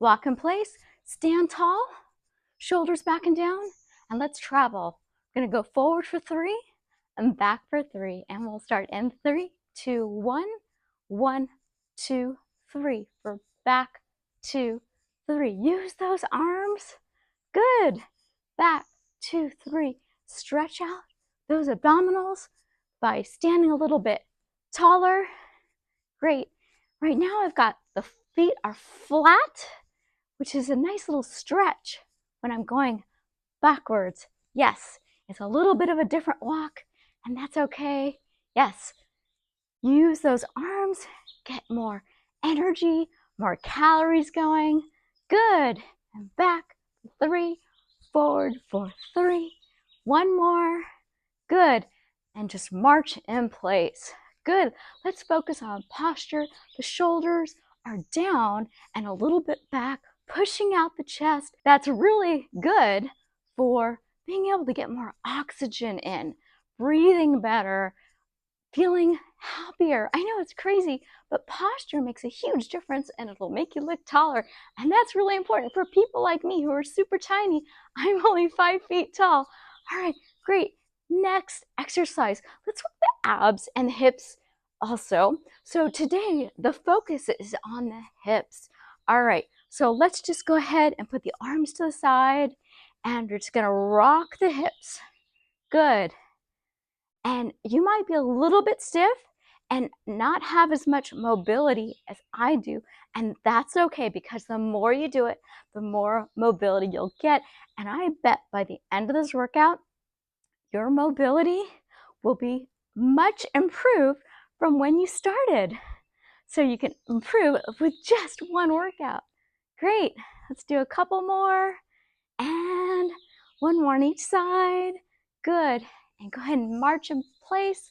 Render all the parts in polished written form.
Block in place, stand tall, shoulders back and down, and let's travel. We're gonna go forward for 3 and back for 3, and we'll start in 3, 2, 1, 1, 2, 3, for back, 2, 3. Use those arms. Good. Back, 2, 3. Stretch out those abdominals by standing a little bit taller. Great. Right now I've got the feet are flat, which is a nice little stretch when I'm going backwards. Yes, it's a little bit of a different walk, and that's okay. Yes, use those arms, get more energy, more calories going. Good. And back, 3, forward for 3. One more. Good. And just march in place. Good. Let's focus on posture. The shoulders are down and a little bit back, pushing out the chest. That's really good for being able to get more oxygen in, breathing better, feeling happier. I know it's crazy, but posture makes a huge difference and it'll make you look taller. And that's really important for people like me who are super tiny. I'm only 5 feet tall. All right, great. Next exercise. Let's work the abs and the hips also. So today the focus is on the hips. All right, so let's just go ahead and put the arms to the side and we're just gonna rock the hips. Good. And you might be a little bit stiff and not have as much mobility as I do. And that's okay, because the more you do it, the more mobility you'll get. And I bet by the end of this workout, your mobility will be much improved from when you started. So you can improve with just one workout. Great. Let's do a couple more. And one more on each side. Good. And go ahead and march in place,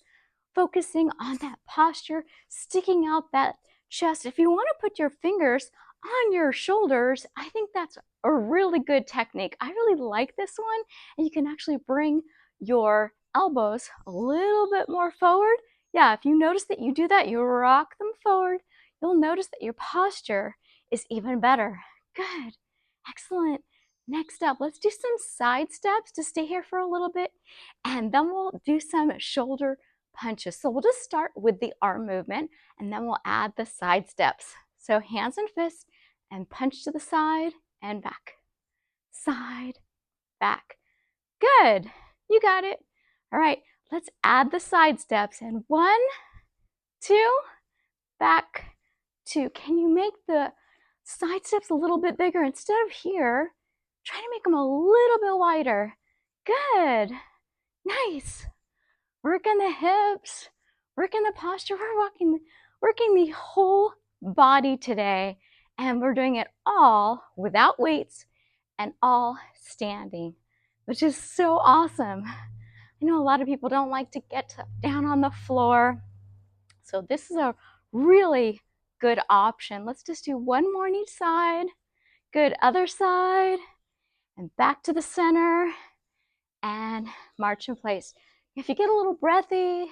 focusing on that posture, sticking out that chest. If you want to put your fingers on your shoulders, I think that's a really good technique. I really like this one. And you can actually bring your elbows a little bit more forward. Yeah, if you notice that you do that, you rock them forward, you'll notice that your posture is even better. Good. Excellent. Next up, let's do some side steps to stay here for a little bit, and then we'll do some shoulder punches. So we'll just start with the arm movement, and then we'll add the side steps. So hands and fists, and punch to the side and back. Side, back. Good. You got it. All right, let's add the side steps. And 1, 2, back, 2. Can you make the side steps a little bit bigger? Instead of here, try to make them a little bit wider. Good. Nice. Working the hips, working the posture. We're working the whole body today, and we're doing it all without weights and all standing, which is so awesome. I know a lot of people don't like to get down on the floor, so this is a really good option. Let's just do one more on each side. Good. Other side, and back to the center, and march in place. If you get a little breathy,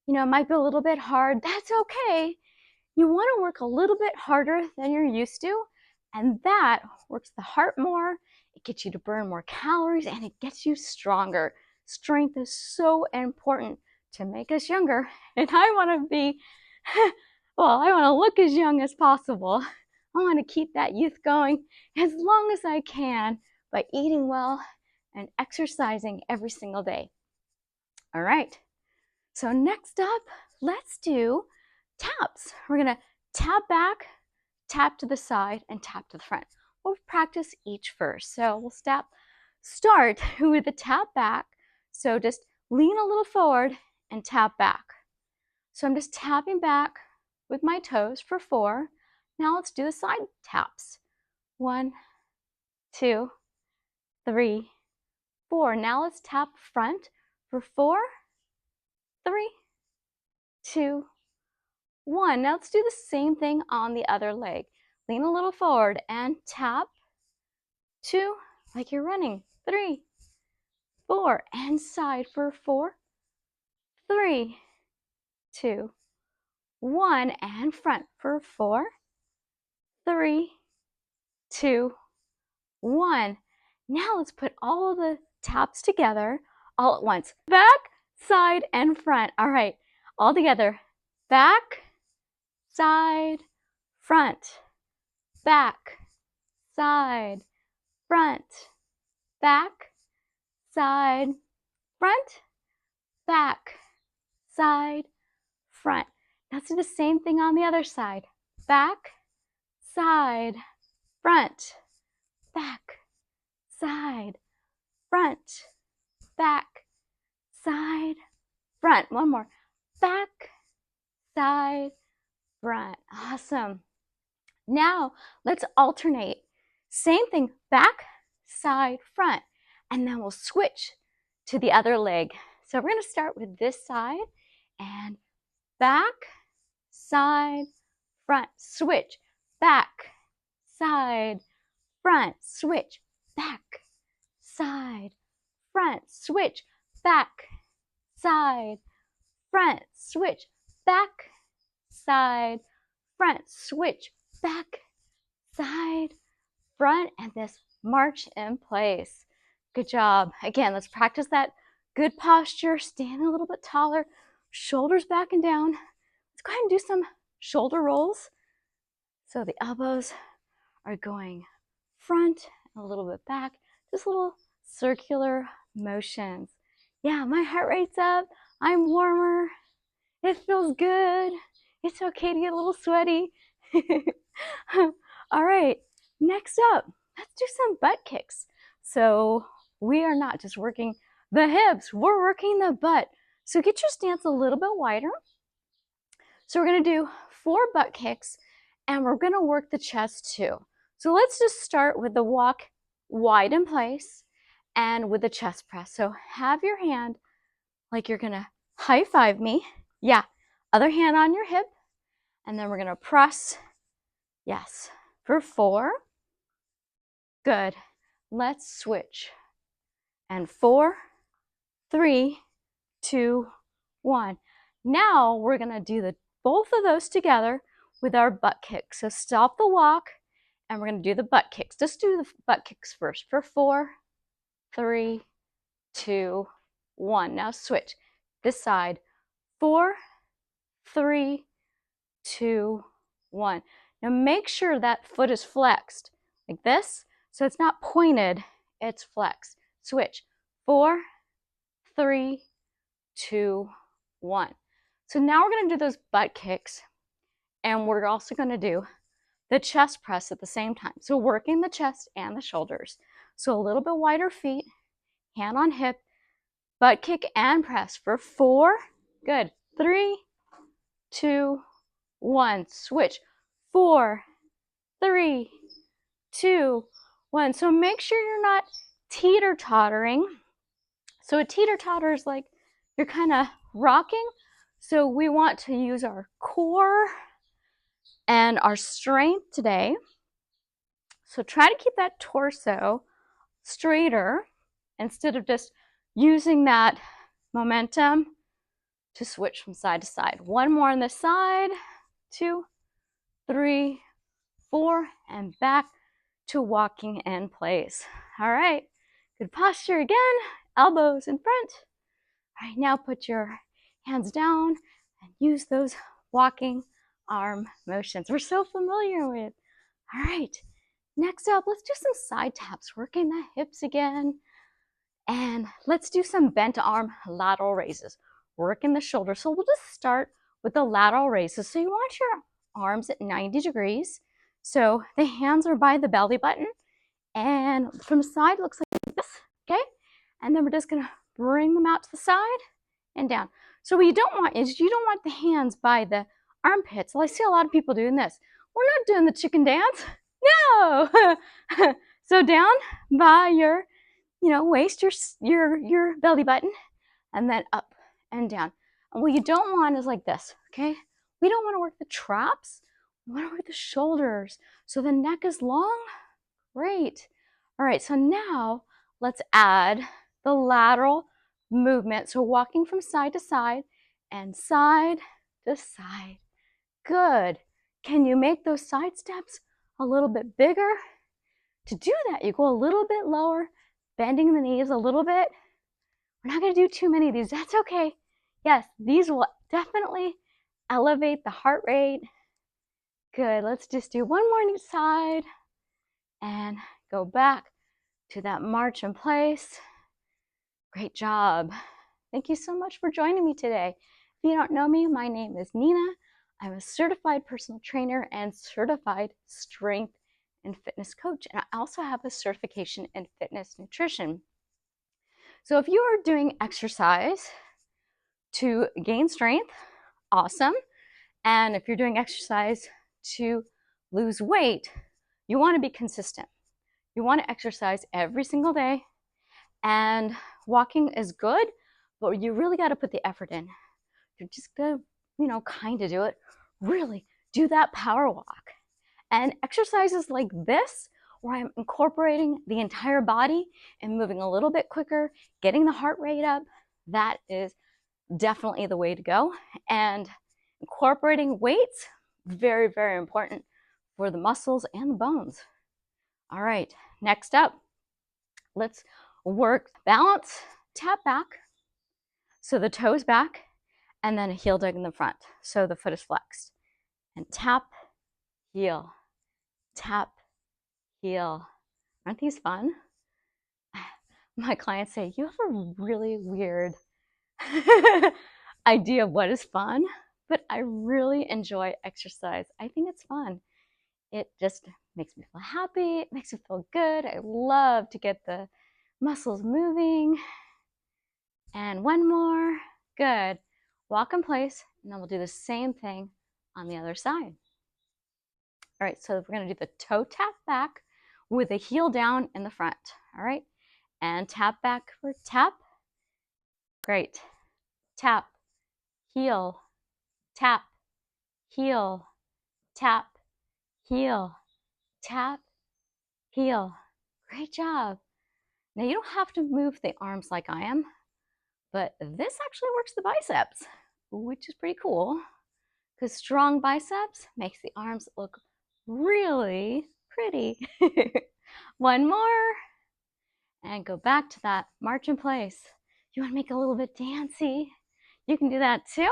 it might be a little bit hard. That's okay. You want to work a little bit harder than you're used to, and that works the heart more. It gets you to burn more calories, and it gets you stronger. Strength is so important to make us younger, and I want to be, I want to look as young as possible. I want to keep that youth going as long as I can by eating well and exercising every single day. All right. So next up, let's do taps. We're gonna tap back, tap to the side, and tap to the front. We'll practice each first. So we'll start with the tap back. So just lean a little forward and tap back. So I'm just tapping back with my toes for 4. Now let's do the side taps. 1, 2, 3, 4. Now let's tap front for 4, 3, 2, 1. Now let's do the same thing on the other leg. Lean a little forward and tap. 2, like you're running. 3, 4, and side for 4, 3, 2, 1, and front for 4, 3, 2, 1. Now let's put all of the taps together all at once. Back, side, and front. All right, all together. Back, side, front. Back, side, front. Back, side, front. Back, side, front. Let's do the same thing on the other side. Back, side, front. Back, side, front. Back, side, front. One more. Back, side, front. Awesome. Now let's alternate. Same thing, back, side, front. And then we'll switch to the other leg. So we're going to start with this side and back, side, front, switch. Back, side, front, switch. Back, side, front, switch. Back, side, front, switch. Back, side, front, switch. Back, side, front, and this march in place. Good job. Again, let's practice that good posture, stand a little bit taller, shoulders back and down. Let's go ahead and do some shoulder rolls. So the elbows are going front, a little bit back, just little circular motions. Yeah, my heart rate's up. I'm warmer. It feels good. It's okay to get a little sweaty. All right, next up, let's do some butt kicks. So we are not just working the hips, we're working the butt. So get your stance a little bit wider. So we're going to do 4 butt kicks and we're going to work the chest too. So let's just start with the walk wide in place and with the chest press. So have your hand like you're going to high five me. Yeah, other hand on your hip. And then we're going to press. Yes, for 4. Good. Let's switch. And 4, 3, 2, 1. Now we're going to do both of those together with our butt kicks. So stop the walk and we're going to do the butt kicks. Just do the butt kicks first for 4, 3, 2, 1. Now switch. This side. 4, 3, 2, 1. Now make sure that foot is flexed like this. So it's not pointed, it's flexed. Switch. 4, 3, 2, 1. So now we're going to do those butt kicks and we're also going to do the chest press at the same time. So working the chest and the shoulders. So a little bit wider feet, hand on hip, butt kick and press for 4. Good. 3, 2, 1. Switch. 4, 3, 2, 1. So make sure you're not teeter-tottering. So a teeter-totter is like you're kind of rocking. So we want to use our core and our strength today. So try to keep that torso straighter instead of just using that momentum to switch from side to side. One more on this side. 2, 3, 4, and back to walking in place. All right, good posture again, elbows in front. All right, now put your hands down and use those walking arm motions we're so familiar with. All right, next up, let's do some side taps, working the hips again. And let's do some bent arm lateral raises, working the shoulders. So we'll just start with the lateral raises. So you want your arms at 90 degrees. So the hands are by the belly button and from the side looks like this, okay? And then we're just gonna bring them out to the side and down. So what you don't want is you don't want the hands by the armpits. Well, I see a lot of people doing this. We're not doing the chicken dance. No. So down by your, waist, your belly button, and then up and down. And what you don't want is like this, okay? We don't want to work the traps. We want to work the shoulders. So the neck is long. Great. All right, so now let's add the lateral movement. So walking from side to side and side to side. Good. Can you make those side steps a little bit bigger? To do that, you go a little bit lower, bending the knees a little bit. We're not going to do too many of these. That's okay. Yes, these will definitely elevate the heart rate. Good. Let's just do one more on each side and go back to that march in place. Great job. Thank you so much for joining me today. If you don't know me, my name is Nina. I'm a certified personal trainer and certified strength and fitness coach. And I also have a certification in fitness nutrition. So if you are doing exercise to gain strength, awesome. And if you're doing exercise to lose weight, you want to be consistent. You want to exercise every single day, and walking is good, but you really got to put the effort in. You're just gonna, kind of do it. Really do that power walk. And exercises like this, where I'm incorporating the entire body and moving a little bit quicker, getting the heart rate up, that is definitely the way to go. And incorporating weights, very, very important for the muscles and the bones. All right, next up, let's work balance, tap back. So the toes back, and then a heel dug in the front. So the foot is flexed. And tap, heel, tap, heel. Aren't these fun? My clients say, you have a really weird idea of what is fun, but I really enjoy exercise. I think it's fun. It just makes me feel happy. It makes me feel good. I love to get the muscles moving. And one more. Good. Walk in place, and then we'll do the same thing on the other side. All right, so we're going to do the toe tap back with the heel down in the front. All right, and tap back for tap. Great. Tap, heel, tap, heel, tap, heel, tap, heel. Great job. Now you don't have to move the arms like I am, but this actually works the biceps, which is pretty cool because strong biceps makes the arms look really pretty. One more, and go back to that march in place. You want to make it a little bit dancey? You can do that too.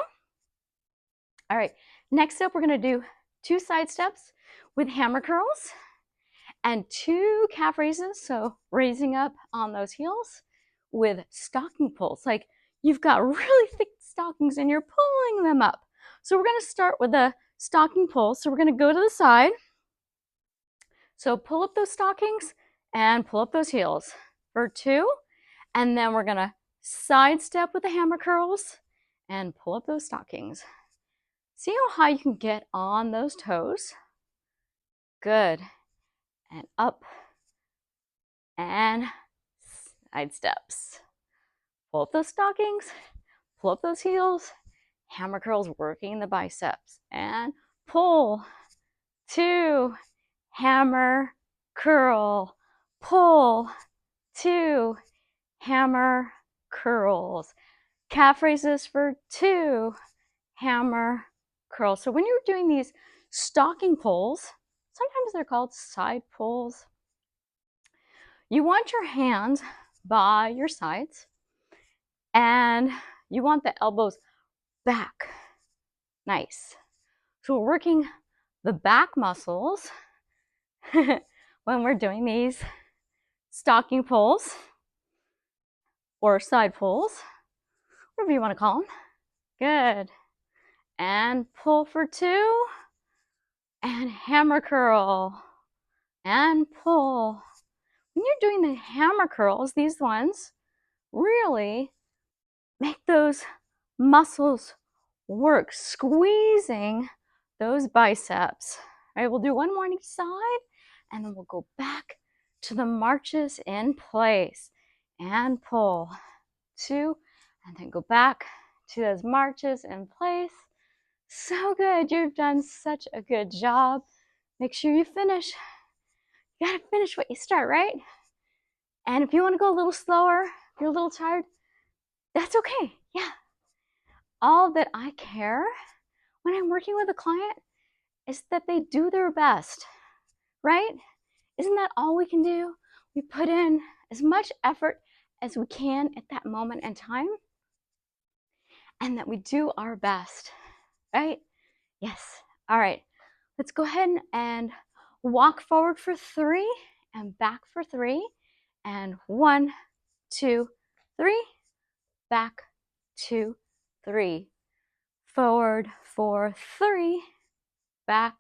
All right, next up, we're going to do 2 side steps with hammer curls and 2 calf raises. So raising up on those heels with stocking pulls. Like you've got really thick stockings and you're pulling them up. So we're going to start with a stocking pull. So we're going to go to the side. So pull up those stockings and pull up those heels for 2. And then we're going to side step with the hammer curls and pull up those stockings. See how high you can get on those toes? Good. And up and side steps. Pull up those stockings, pull up those heels, hammer curls working the biceps, and pull, 2, hammer, curl, pull, 2, hammer, curls. Calf raises for 2, hammer, curl. So when you're doing these stocking pulls, sometimes they're called side pulls, you want your hands by your sides and you want the elbows back. Nice. So we're working the back muscles when we're doing these stocking pulls or side pulls, whatever you want to call them. Good. And pull for 2 and hammer curl and pull. When you're doing the hammer curls, these ones really make those muscles work, squeezing those biceps. All right, we'll do one more on each side, and then we'll go back to the marches in place and pull, 2, and then go back to those marches in place. So good. You've done such a good job. Make sure you finish. You gotta finish what you start, right? And if you want to go a little slower, if you're a little tired, that's okay. Yeah. All that I care when I'm working with a client is that they do their best, right? isn't that all we can do? We put in as much effort as we can at that moment in time, and that we do our best, right? Yes. All right. Let's go ahead and walk forward for 3 and back for 3. And 1, 2, 3. Back, 2, 3. Forward for 3. Back,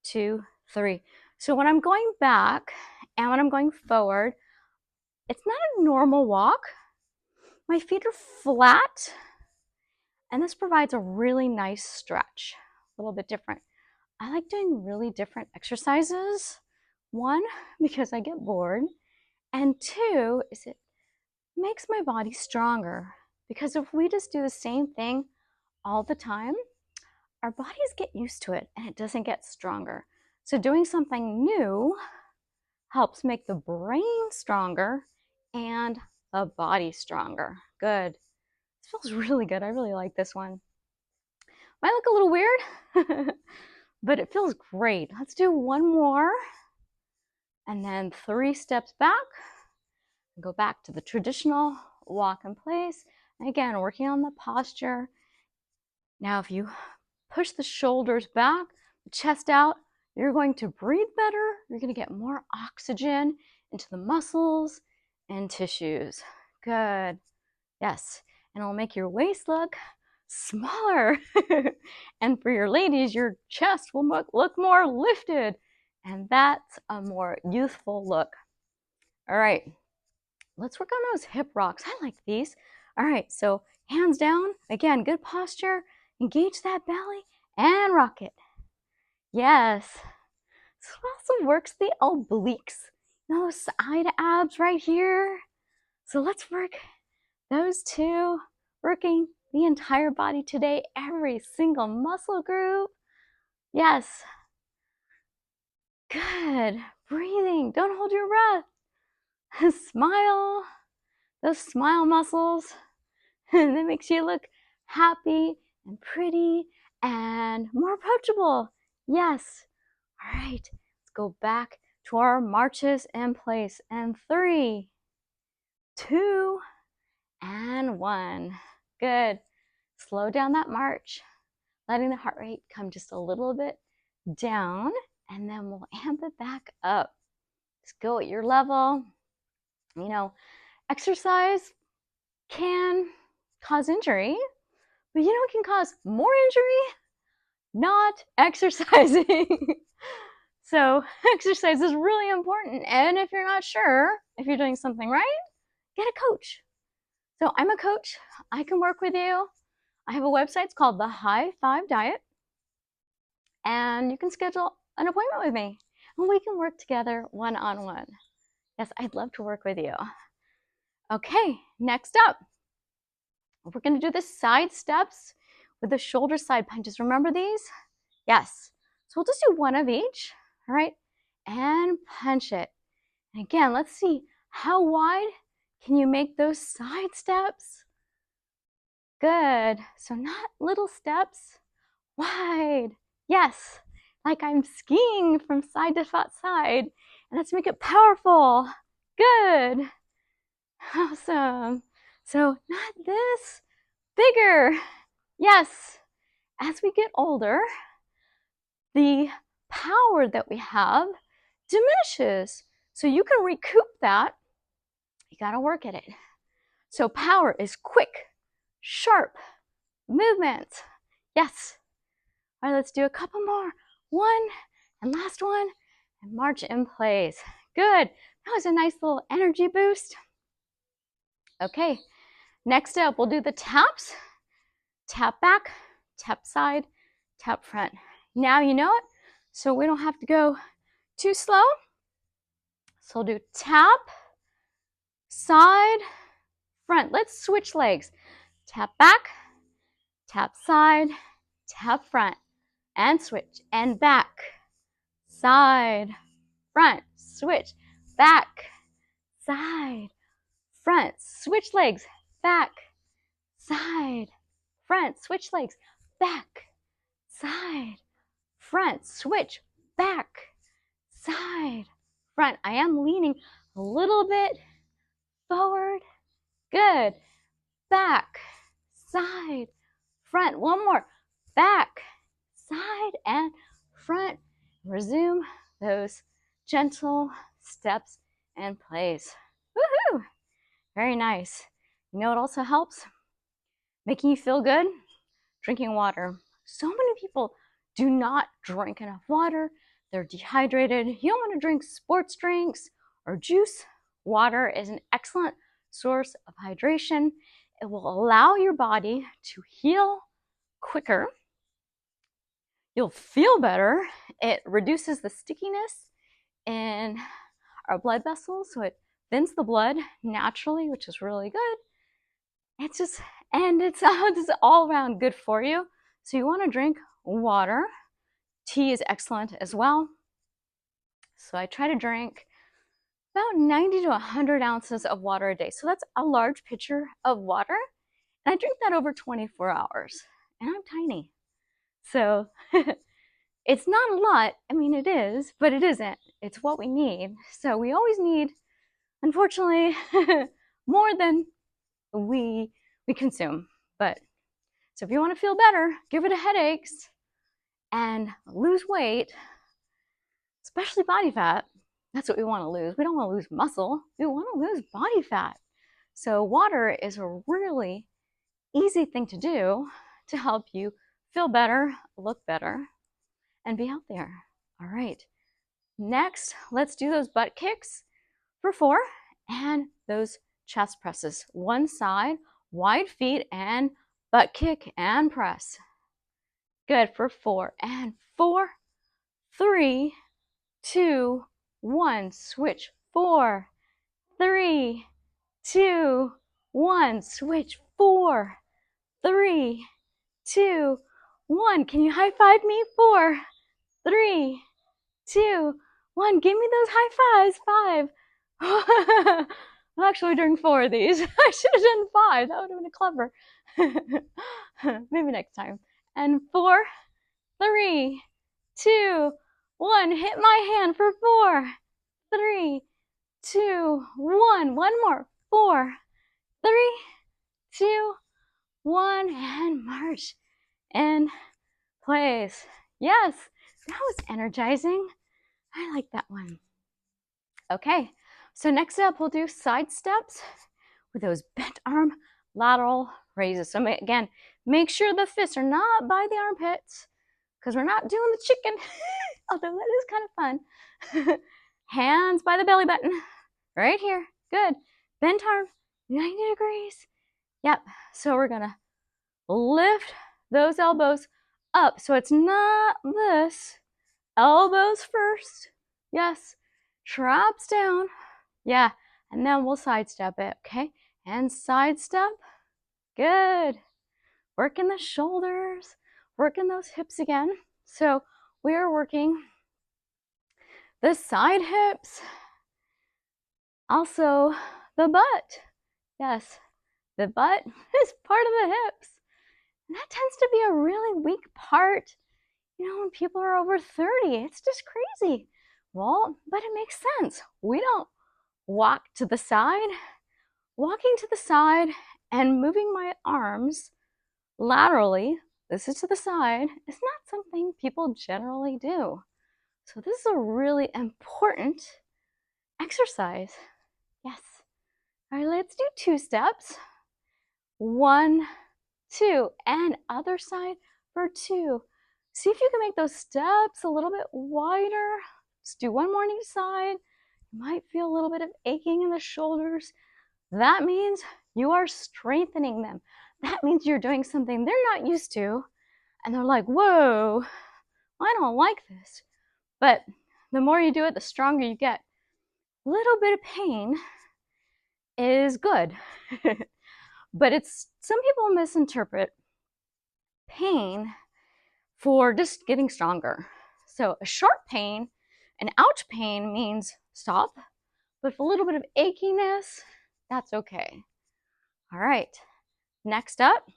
2, 3. So when I'm going back and when I'm going forward, it's not a normal walk. My feet are flat, and this provides a really nice stretch, a little bit different. I like doing really different exercises. 1, because I get bored, and 2, is it makes my body stronger. Because if we just do the same thing all the time, our bodies get used to it and it doesn't get stronger. So doing something new helps make the brain stronger and the body stronger. Good. This feels really good. I really like this one. Might look a little weird, but it feels great. Let's do one more. And then 3 steps back. Go back to the traditional walk in place. And again, working on the posture. Now, if you push the shoulders back, the chest out, you're going to breathe better. You're going to get more oxygen into the muscles and tissues. Good. Yes. And it'll make your waist look smaller. And for your ladies, your chest will look more lifted. And that's a more youthful look. All right. Let's work on those hip rocks. I like these. All right. So hands down. Again, good posture. Engage that belly and rock it. Yes. This also works the obliques. Those side abs right here. So let's work those two, working the entire body today, every single muscle group. Yes. Good. Breathing. Don't hold your breath. Smile. Those smile muscles. That makes you look happy and pretty and more approachable. Yes. All right. Let's go back to our marches in place. And 3, 2, and 1. Good. Slow down that march, letting the heart rate come just a little bit down, and then we'll amp it back up. Just go at your level. You know, exercise can cause injury, but you know what can cause more injury? Not exercising. So exercise is really important. And if you're not sure if you're doing something right, get a coach. So I'm a coach. I can work with you. I have a website. It's called the High 5 Diet. And you can schedule an appointment with me. And we can work together one-on-one. Yes, I'd love to work with you. Okay, next up, we're going to do the side steps with the shoulder side punches. Remember these? Yes. So we'll just do one of each. All right, and punch it. And again, let's see, how wide can you make those side steps? Good. So not little steps, wide. Yes, like I'm skiing from side to side. And let's make it powerful. Good. Awesome. So not this, bigger. Yes. As we get older, the power that we have diminishes. So you can recoup that. You got to work at it. So power is quick, sharp movement. Yes. All right, let's do a couple more. 1 and last one, and march in place. Good. That was a nice little energy boost. Okay, next up, we'll do the taps. Tap back, tap side, tap front. Now you know it, so we don't have to go too slow. So we'll do tap, side, front. Let's switch legs. Tap back, tap side, tap front, and switch. And back, side, front, switch, back, side, front, switch legs, back, side, front, switch legs, back, side, front, switch, back, side, front. I am leaning a little bit forward. Good. Back, side, front. One more. Back, side, and front. Resume those gentle steps and plays. Woohoo! Very nice. You know what also helps? Making you feel good? Drinking water. So many people do not drink enough water. They're dehydrated. You don't want to drink sports drinks or juice. Water is an excellent source of hydration. It will allow your body to heal quicker. You'll feel better. It reduces the stickiness in our blood vessels, so it thins the blood naturally, which is really good. It's all around good for you. So you want to drink water. Tea is excellent as well. So I try to drink about 90 to 100 ounces of water a day. So that's a large pitcher of water. And I drink that over 24 hours. And I'm tiny. So it's not a lot. I mean, it is, but it isn't. It's what we need. So we always need, unfortunately, more than we consume. But so if you want to feel better, get rid of headaches and lose weight, especially body fat. That's what we want to lose. We don't want to lose muscle. We want to lose body fat. So water is a really easy thing to do to help you feel better, look better, and be healthier. All right. Next, let's do those butt kicks for 4 and those chest presses. One side, wide feet, and butt kick and press. Good for 4 and 4, 3, 2, 1. Switch. 4, 3, 2, 1. Switch. 4, 3, 2, 1. Can you high five me? 4, 3, 2, 1. Give me those high fives. 5. I'm actually doing 4 of these. I should have done 5. That would have been clever. Maybe next time. And 4, 3, 2, 1. Hit my hand for 4, 3, 2, 1. One more. 4, 3, 2, 1. And march in place. Yes, that was energizing. I like that one. Okay, so next up we'll do side steps with those bent arm lateral raises. So again, make sure the fists are not by the armpits because we're not doing the chicken, although that is kind of fun. Hands by the belly button, right here. Good. Bent arm, 90 degrees. Yep, so we're gonna lift those elbows up. So it's not this. Elbows first. Yes. Traps down. Yeah. And then we'll sidestep it. Okay. And sidestep. Good. Working the shoulders. Working those hips again. So we are working the side hips. Also the butt. Yes. The butt is part of the hips. And that tends to be a really weak part. You know, when people are over 30, it's just crazy. Well, but it makes sense. We don't walk to the side. Walking to the side and moving my arms laterally, this is to the side, is not something people generally do. So this is a really important exercise. Yes. All right, let's do 2 steps. 1, 2, and other side for 2. See if you can make those steps a little bit wider. Just do 1 more on each side. You might feel a little bit of aching in the shoulders. That means you are strengthening them. That means you're doing something they're not used to. And they're like, whoa, I don't like this. But the more you do it, the stronger you get. A little bit of pain is good. But some people misinterpret pain for just getting stronger. So a sharp pain, an ouch pain means stop, but a little bit of achiness, that's okay. All right, next up,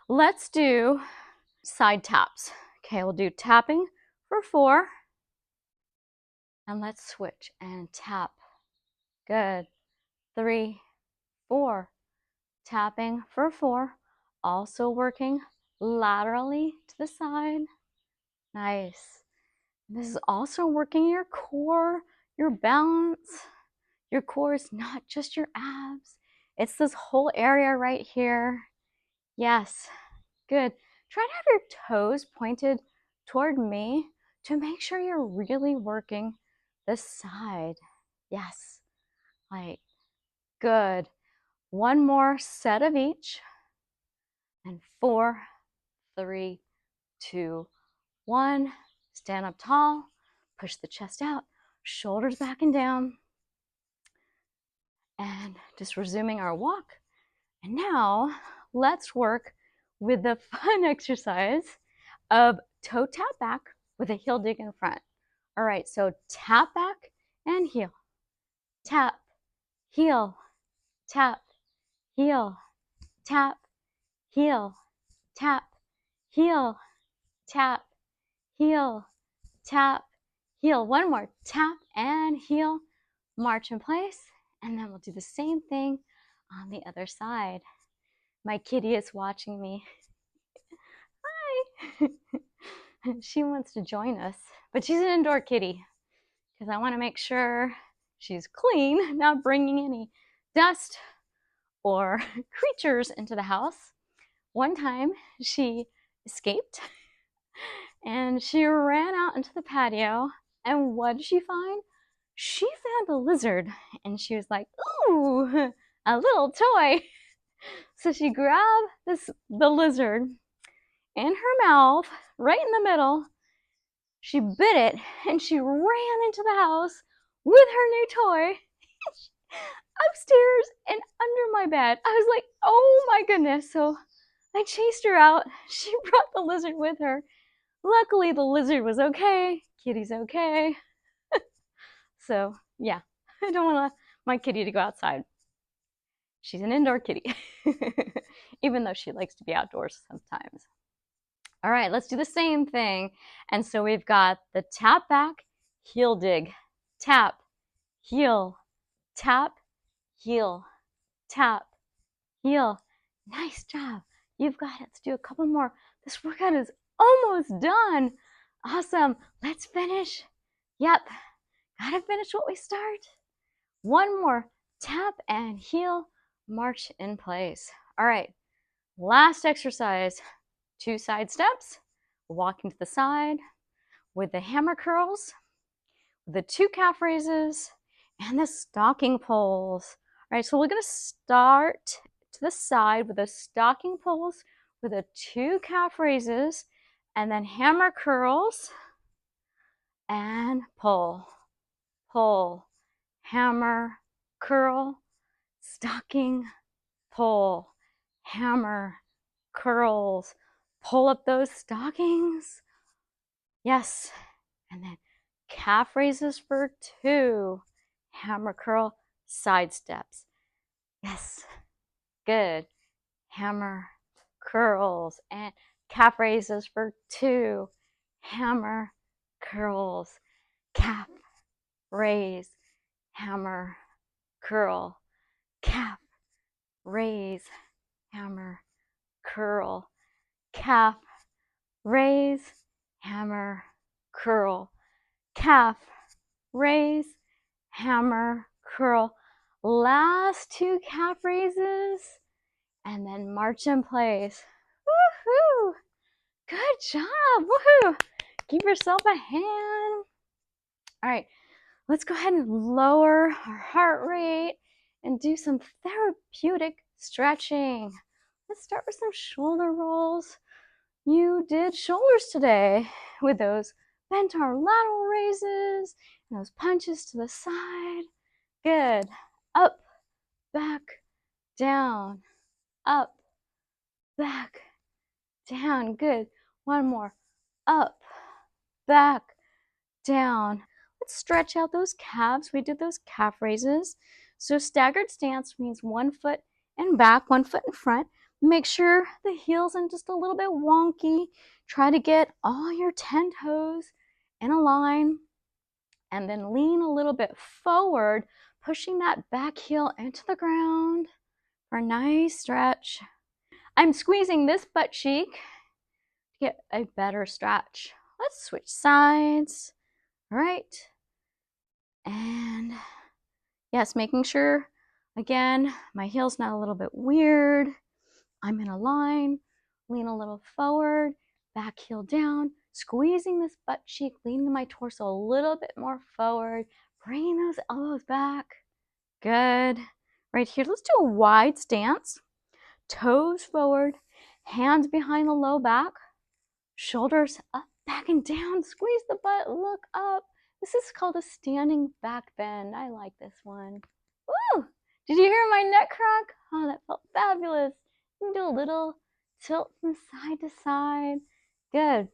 let's do side taps. Okay, we'll do tapping for 4 And let's switch and tap. Good. 3, 4. Tapping for 4. Also working laterally to the side. Nice. This is also working your core, your balance. Your core is not just your abs. It's this whole area right here. Yes. Good. Try to have your toes pointed toward me to make sure you're really working this side. Yes. Like, good. One more set of each. And 4, 3, 2, 1. Stand up tall. Push the chest out. Shoulders back and down. And just resuming our walk. And now let's work with the fun exercise of toe tap back with a heel dig in front. All right, so tap back and heel. Tap, heel, tap, heel, tap, heel, tap, heel, tap, heel, tap, heel. One more, tap and heel. March in place, and then we'll do the same thing on the other side. My kitty is watching me. Hi. She wants to join us, but she's an indoor kitty because I want to make sure she's clean, not bringing any dust or creatures into the house. One time she escaped and she ran out into the patio, and what did she find? She found a lizard, and she was like, ooh, a little toy. So she grabbed the lizard in her mouth, right in the middle. She bit it, and she ran into the house with her new toy upstairs and under my bed. I was like, oh my goodness. So I chased her out. She brought the lizard with her. Luckily, the lizard was okay. Kitty's okay. So yeah, I don't want my kitty to go outside. She's an indoor kitty, even though she likes to be outdoors sometimes. All right, let's do the same thing. And so we've got the tap back, heel dig, tap, heel, tap, heel, tap, heel. Nice job. You've got it. Let's do a couple more. This workout is almost done. Awesome. Let's finish. Yep. Gotta finish what we start. One more. Tap and heel. March in place. All right. Last exercise. 2 side steps. Walking to the side with the hammer curls, the 2 calf raises, and the stocking pulls. All right, so we're going to start to the side with the stocking pulls with the 2 calf raises, and then hammer curls and pull, pull, hammer, curl, stocking, pull, hammer, curls. Pull up those stockings. Yes, and then calf raises for 2, hammer curl, side steps. Yes, good. Hammer curls and calf raises for 2, hammer curls, calf raise, hammer curl, calf raise, hammer curl, calf raise, hammer curl, calf raise, hammer curl. Last 2 calf raises, and then march in place. Woohoo! Good job. Woohoo! Give yourself a hand. All right, let's go ahead and lower our heart rate and do some therapeutic stretching. Let's start with some shoulder rolls. You did shoulders today with those bent arm lateral raises and those punches to the side. Good. Up, back, down, up, back, down. Good. One more. Up, back, down. Let's stretch out those calves. We did those calf raises. So staggered stance means 1 foot in back, 1 foot in front. Make sure the heels are just a little bit wonky. Try to get all your 10 toes in a line. and then lean a little bit forward, pushing that back heel into the ground for a nice stretch. I'm squeezing this butt cheek to get a better stretch. Let's switch sides. All right. And yes, making sure, again, my heel's not a little bit weird. I'm in a line. Lean a little forward, back heel down, squeezing this butt cheek, leaning my torso a little bit more forward, bringing those elbows back. Good. Right here, let's do a wide stance. Toes forward, hands behind the low back, shoulders up, back and down. Squeeze the butt, look up. This is called a standing back bend. I like this one. Woo! Did you hear my neck crack? Oh, that felt fabulous. You can do a little tilt from side to side. Good.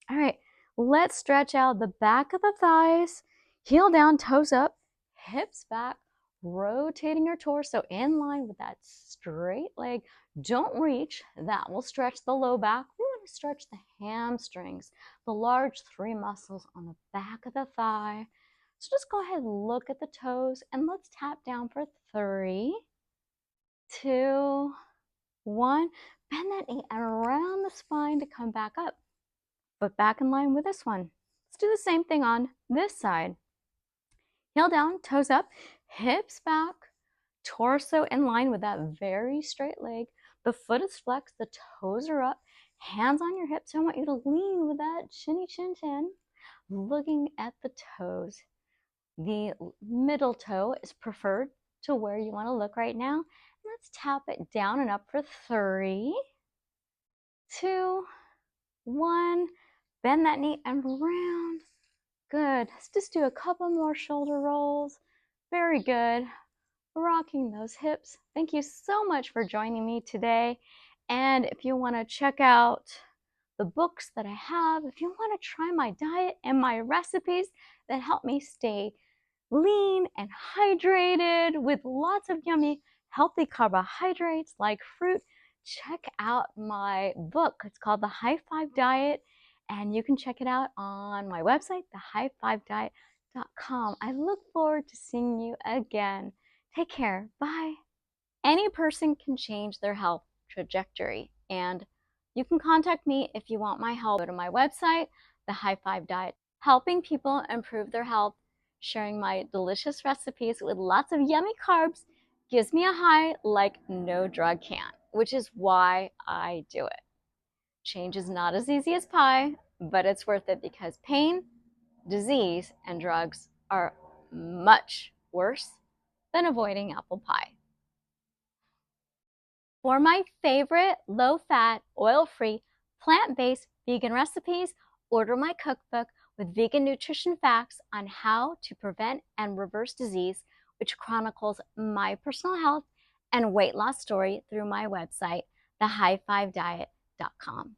All right, let's stretch out the back of the thighs, heel down, toes up, hips back, rotating your torso in line with that straight leg. Don't reach, that will stretch the low back. We want to stretch the hamstrings, the large 3 muscles on the back of the thigh. So just go ahead and look at the toes and let's tap down for 3, 2, 1. Bend that knee around the spine to come back up. Foot back in line with this one. Let's do the same thing on this side. Heel down, toes up, hips back, torso in line with that very straight leg. The foot is flexed, the toes are up, hands on your hips. I want you to lean with that chinny chin chin, looking at the toes. The middle toe is preferred to where you want to look right now. Let's tap it down and up for 3, 2, 1. Bend that knee and round. Good. Let's just do a couple more shoulder rolls. Very good. Rocking those hips. Thank you so much for joining me today. And if you want to check out the books that I have, if you want to try my diet and my recipes that help me stay lean and hydrated with lots of yummy, healthy carbohydrates like fruit, check out my book. It's called The High 5 Diet, and you can check it out on my website, thehigh5diet.com. I look forward to seeing you again. Take care. Bye. Any person can change their health trajectory, and you can contact me if you want my help. Go to my website, The High 5 Diet, helping people improve their health. Sharing my delicious recipes with lots of yummy carbs gives me a high like no drug can, which is why I do it. Change is not as easy as pie, but it's worth it because pain, disease, and drugs are much worse than avoiding apple pie. For my favorite low-fat, oil-free, plant-based vegan recipes, order my cookbook with vegan nutrition facts on how to prevent and reverse disease, which chronicles my personal health and weight loss story through my website, thehigh5diet.com.